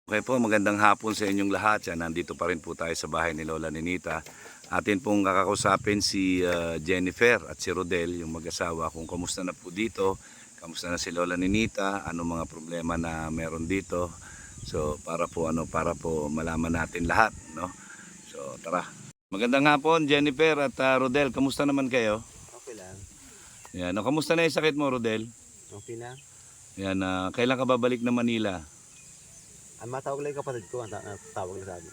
Okay po, magandang hapon sa inyong lahat. Yan, nandito pa rin po tayo sa bahay ni Lola Ninita. Atin pong kakausapin si Jennifer at si Rodel, yung mag-asawa, kung kamusta na po dito, kamusta na si Lola Ninita, ano mga problema na meron dito. So para po malaman natin lahat, no? So tara. Magandang hapon, Jennifer at Rodel. Kamusta naman kayo? Okay lang. Yan, no, kamusta na yung sakit mo, Rodel? Okay lang. Yan, kailan ka babalik na Manila? Ang matawag lang yung kapatid ko, ang tawag na sabi.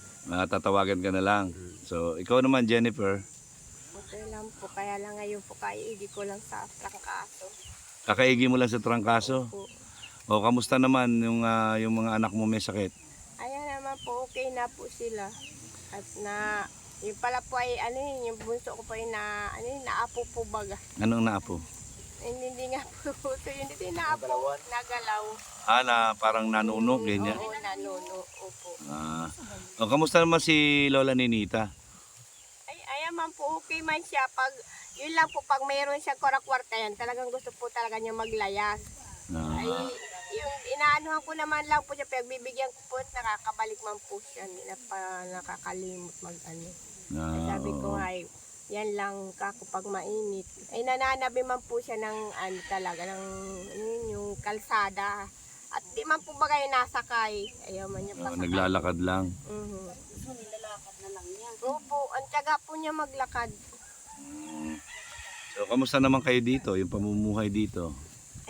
Tatawagan ka na lang. So, ikaw naman, Jennifer. Okay lang po, kaya lang ngayon po kaiigi ko lang sa trangkaso. Kakaigi mo lang sa trangkaso? Po. O, kamusta naman yung mga anak mo may sakit? Ayan naman po, okay na po sila. At na, yung pala po ay, yung bunso ko po ay naapo po baga. Anong naapo? Hindi nga po, so yun dito yung naapo, nagalaw. Parang nanunog, ganyan. Oo, nanuno, opo. O, kamusta naman si Lola Ninita? Ayan man po, okay man siya. Yun lang po, pag mayroon siya kwarta yan, talagang gusto po talaga niya maglayas. Ay, yung inaanuhan ko naman lang po siya, pagbibigyan ko po, nakakabalik man po siya, hindi na pa nakakalimot mag-ano. Sabi ko ay, yan lang kapag mainit. Ay nananabi man po siya ng talaga, ng yung kalsada. At di man po bagay nasakay. Ayaw man niya pasakay. Naglalakad lang. So nilalakad na lang niya. Opo, ang tiyaga po niya maglakad. So, kamusta naman kayo dito, yung pamumuhay dito?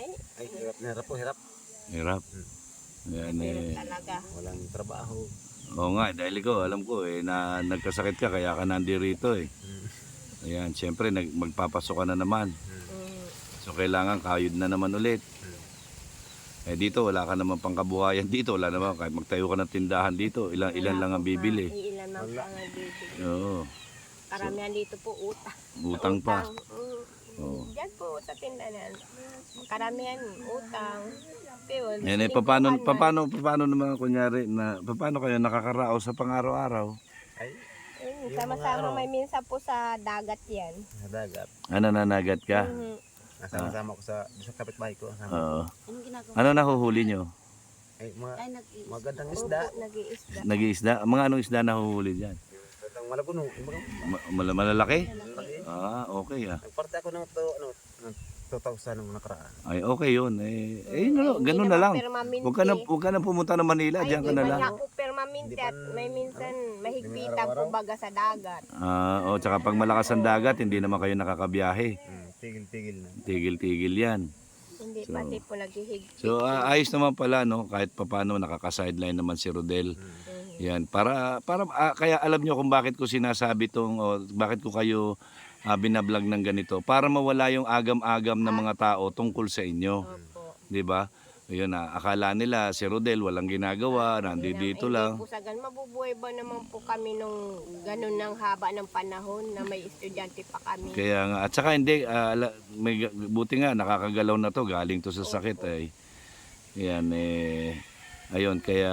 Ay, hirap po, hirap. Hirap. Yan, Talaga. Walang trabaho. Oo nga, dahil alam ko na nagkasakit ka kaya ka nandito eh. Ayan, siyempre magpapasok ka na naman. So kailangan kayod na naman ulit. Dito wala ka naman pangkabuhayan dito, wala naman kahit magtayo ka ng tindahan dito, ilan lang ang bibili. Ilan lang ang bibili. Oo. Karamihan dito po utang. Utang pa. Oo. Diyan po sa tindahan. Karamihan utang. Pero, paano naman kunyari na paano kayo nakakaraos sa pang-araw-araw? Ay, sama-sama may minsan po sa dagat yan. sa dagat. Nanagat ka? Nasama-sama ko sa kapitbahay ko. Oo. Ano nahuhuli nyo? Ay, magandang isda. Nag-iisda. Nag-iisda? Mga anong isda nahuhuli dyan? Ang malaguno. Malalaki? Okay ah. Nagparte ako ng 2,000 nung nakaraan. Ay, okay yun. Ganun na lang. Huwag ka na pumunta ng Manila, diyan ka na lang. Ay, hindi permanente at may minsan mahigpitan po baga sa dagat. Tsaka pag malakas ang dagat, hindi naman kayo nakakabiyahe. Tigil-tigil na. Tigil-tigil yan. Hindi pati po naghihigpit. So, ayos naman pala, no? Kahit papano, nakaka-sideline naman si Rodel. Yan, kaya alam nyo kung bakit ko sinasabi bakit ko kayo binablog ng ganito, para mawala yung agam-agam ng mga tao tungkol sa inyo. Opo. 'Di ba? Ayun akala nila si Rodel walang ginagawa, nandito lang. Hindi po sa ganun. Mabubuhay ba naman po kami nung ganun ng haba ng panahon na may estudyante pa kami. Kaya nga, at saka hindi, buti nga nakakagalaw na to, galing to sa sakit ay. Yan ayun, kaya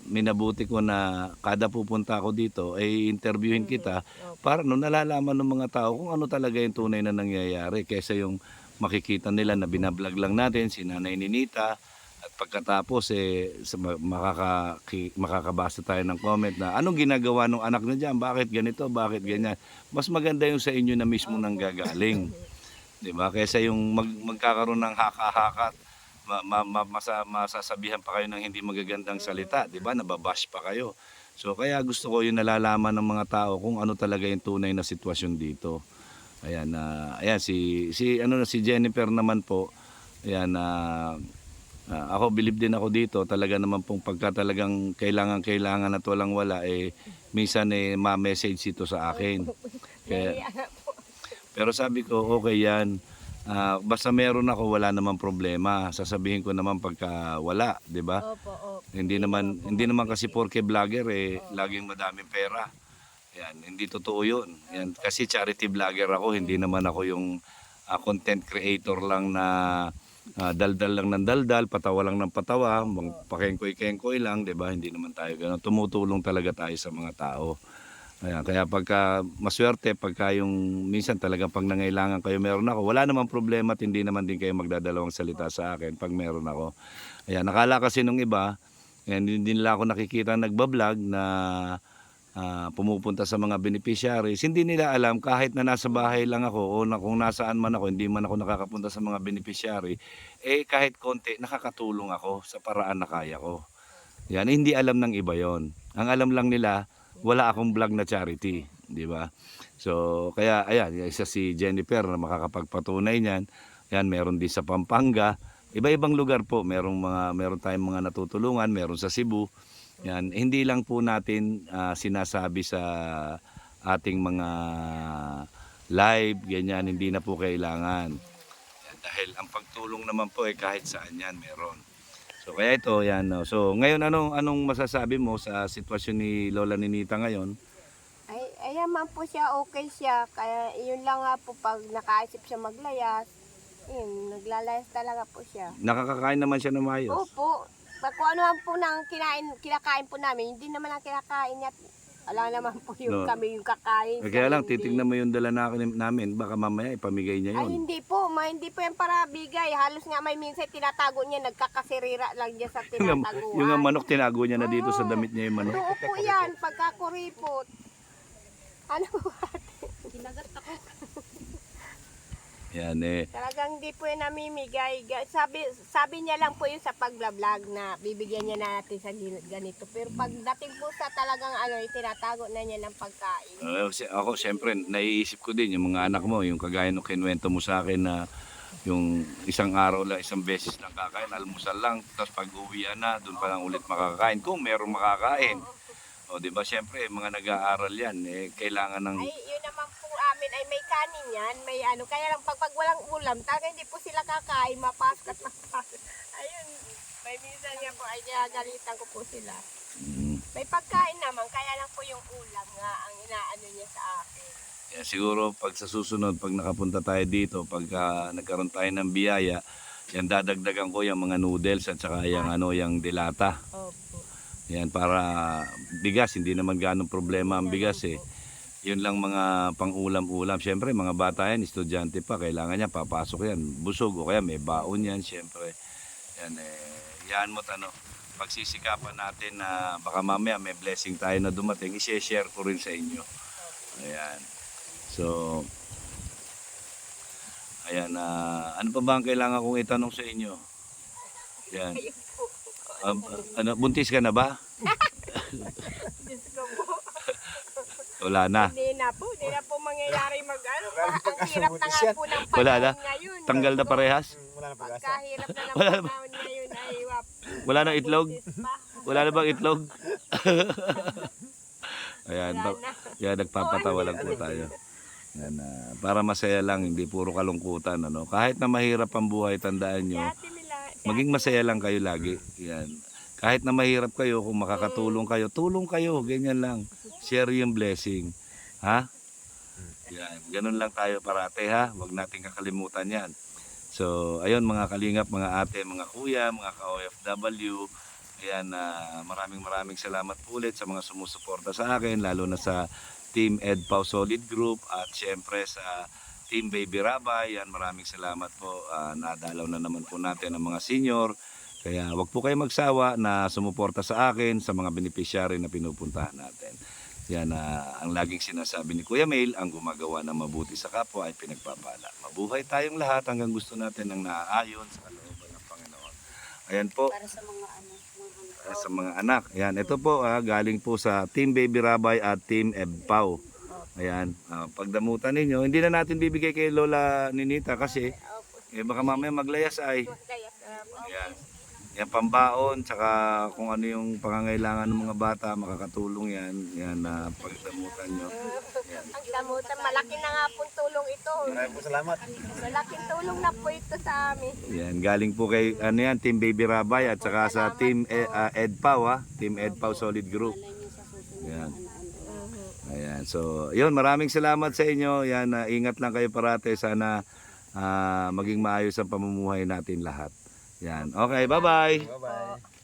minabuti ko na kada pupunta ako dito ay interviewin kita para nalalaman ng mga tao kung ano talaga yung tunay na nangyayari kaysa yung makikita nila na binablog lang natin si Nanay Ninita at pagkatapos makakabasa tayo ng comment na anong ginagawa ng anak na dyan, bakit ganito, bakit ganyan. Mas maganda yung sa inyo na mismo nang gagaling. Diba? Kaysa yung magkakaroon ng haka-haka, masasabihan pa kayo ng hindi magagandang salita, di ba? Nababash pa kayo. So kaya gusto ko yung nalalaman ng mga tao kung ano talaga yung tunay na sitwasyon dito. Ayan, si Jennifer naman po. Ayan, ako believe din ako dito. Talaga naman pong pagka talagang kailangan at walang wala minsan ma-message ito sa akin. Pero sabi ko okay yan. Basta meron ako, wala namang problema. Sasabihin ko naman pagka wala, 'di ba? Opo. Hindi naman kasi porke vlogger laging madaming pera. Yan, hindi totoo 'yun. Yan, kasi charity vlogger ako, hindi naman ako yung content creator lang na daldal lang ng daldal, patawa lang ng patawa, pakengkoy-kengkoy lang, 'di ba? Hindi naman tayo ganoon. Tumutulong talaga tayo sa mga tao. Ayan, kaya pagka maswerte, pagka yung minsan talagang pag nangailangan kayo meron ako, wala namang problema at hindi naman din kayo magdadalawang salita sa akin pag meron ako. Ayan, nakala kasi nung iba, Yan, hindi nila ako nakikita nagbablog na pumupunta sa mga beneficiaries. Hindi nila alam kahit na nasa bahay lang ako o na kung nasaan man ako, hindi man ako nakakapunta sa mga beneficiary, kahit konti nakakatulong ako sa paraan na kaya ko. Yan, hindi alam ng iba yon. Ang alam lang nila, wala akong vlog na charity, di ba? So, kaya ayan, isa si Jennifer na makakapagpatunay niyan. Yan, meron din sa Pampanga. Iba-ibang lugar po, meron tayong mga natutulungan, meron sa Cebu. Yan, hindi lang po natin sinasabi sa ating mga live, ganyan, hindi na po kailangan. Yan, dahil ang pagtulong naman po kahit saan yan meron. So kaya ito, yan. No. So ngayon, anong masasabi mo sa sitwasyon ni Lola Ninita ngayon? Ayan man po siya, okay siya. Kaya yun lang nga po pag nakaisip siya maglayas, yun, naglalayas talaga po siya. Nakakakain naman siya ng maayos? Opo. Kung ano man po nang kinakain po namin, hindi naman ang kinakain niya. Alam naman po yung No. kami yung kakain. Kaya lang, Hindi. titignan mo yung dala namin, baka mamaya ipamigay niya Ay, yun. hindi po. Hindi po yan para bigay. Halos nga may minsan tinatago niya, nagkakasirira lang niya sa Yung, tinataguan. yung manok, tinago niya na dito sa damit niya yung manok. Totoo po yan, pagkakuripot. Ano po ate? Kinagat ako. Yan Talagang hindi po yan namimigay. Sabi niya lang po yun sa pagbablog na bibigyan niya natin sa ganito. Pero pagdating po sa talagang tinatago na niya ng pagkain. Ako, siyempre, naiisip ko din yung mga anak mo, yung kagaya nung kinuwento mo sa akin na yung isang araw lang, isang beses lang kakain, almusal lang, tapos pag uwian na, doon pa lang ulit makakain, kung merong makakain. O, di ba, siyempre, mga nag-aaral yan, kailangan ng... Ay, yun naman po amin ay may kanin yan, may kaya lang pag walang ulam, talaga hindi po sila kakain, mapasok at mapasok. Ayun, may minsan nga po ay galitan ko po sila. May pagkain naman, kaya lang po yung ulam nga ang inaano niya sa akin. Yeah, siguro pag sa susunod, pag nakapunta tayo dito, pag nagkaroon tayo ng biyaya, yan dadagdagan ko yung mga noodles at saka yung dilata. Opo. Yan, para bigas, hindi naman ganong problema ang bigas Yun lang mga pang-ulam-ulam. Siyempre, mga bata yan, estudyante pa, kailangan niya, papasok yan, busog o kaya may baon yan, siyempre. Yan, yan mo't pagsisikapan natin na baka mamaya may blessing tayo na dumating, i-share ko rin sa inyo. Ayan. So, ayan, ano pa ba ang kailangan kong itanong sa inyo? Yan. Buntis ka na ba? Diyos ko po. Wala na. Hindi na po mangyayari ang hirap na nga po ng Wala na. panahon ngayon. Tanggal na parehas? Wala na pag-asa. Pagkahirap na ng Wala na panahon ngayon ay Wala na itlog? buntis pa. Wala na bang itlog? Ayan, Wala na. yan, nagpapatawa lang po tayo. Yan, para masaya lang, hindi puro kalungkutan. Kahit na mahirap ang buhay, tandaan nyo, maging masaya lang kayo lagi. Yan. Kahit na mahirap kayo, kung makakatulong kayo, tulong kayo, ganyan lang. Share yung blessing. Ha? Yan, ganun lang tayo parate ha. Huwag natin kakalimutan yan. So, ayun mga kalingap, mga ate, mga kuya, mga ka-OFW. Ayan, maraming salamat po ulit sa mga sumusuporta sa akin, lalo na sa Team EdPau Solid Group at syempre sa Team Baby Rabay. Yan, maraming salamat po. Nadalaw na naman po natin ang mga senior. Kaya wag po kayo magsawa na sumuporta sa akin sa mga beneficiary na pinupuntahan natin. Yan, ang laging sinasabi ni Kuya Mail, ang gumagawa ng mabuti sa kapwa ay pinagpapala. Mabuhay tayong lahat hanggang gusto natin ng naaayon sa kalooban ng Panginoon. Ayan po. Para sa mga anak. Sa mga anak. Ayan, ito po galing po sa Team Baby Rabay at Team EdPau. Ayan, pagdamutan ninyo. Hindi na natin bibigay kay Lola Ninita kasi baka mamaya maglayas ay. Ayan. Yan pambaon, tsaka kung ano yung pangangailangan ng mga bata, makakatulong yan. Yan na pagdamutan nyo. Yan. Ang damutan, malaki na nga pong tulong ito. Maraming po salamat. Malaking tulong na po ito sa amin. Yan, galing po kay Team Baby Rabay at saka sa Team EdPau, Team EdPau Solid Group. Yan. Ayan. So, yun, maraming salamat sa inyo. Yan, ingat lang kayo parate. Sana maging maayos ang pamumuhay natin lahat. Yan. Okay, bye-bye. Bye-bye.